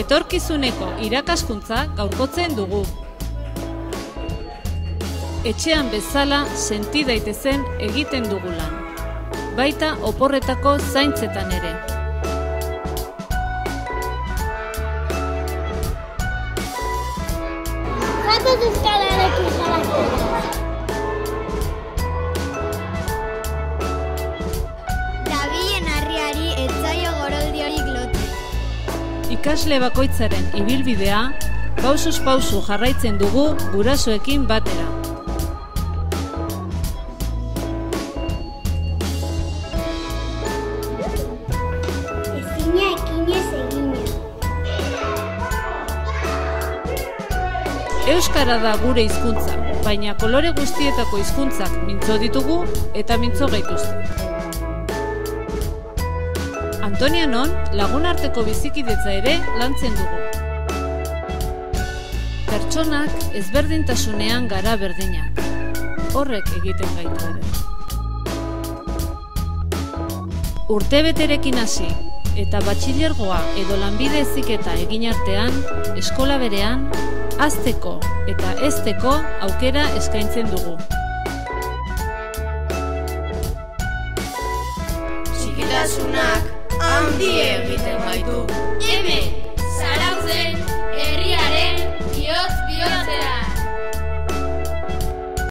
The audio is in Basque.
Etorkizuneko irakaskuntza gaurkotzen dugu. Etxean bezala senti daitezen egiten dugu lan. Baita oporretako zaintzetan ere. Zatoz euskararekin jalatzen. Dabilen harriari ez zaio goroldiorik lotzen. Ikasle bakoitzaren ibilbidea pausuz pausu jarraitzen dugu gurasoekin batera. Ezina ekinez egina. Euskara da gure hizkuntza, baina kolore guztietako hizkuntzak mintzo ditugu eta mintzo gaituzte. Antonianon lagunarteko bizikidetza ere lantzen dugu. Pertsonak ezberdintasunean gara berdinak. Horrek egiten gaitu ere. Urtebeterekin hasi eta batxilergoa edo lanbide heziketa egin artean, eskola berean, hazteko eta hezteko aukera eskaintzen dugu. Txikitasunak handi egiten gaitu. Hemen, Zarautzen, herriaren bihotz-bihotzean.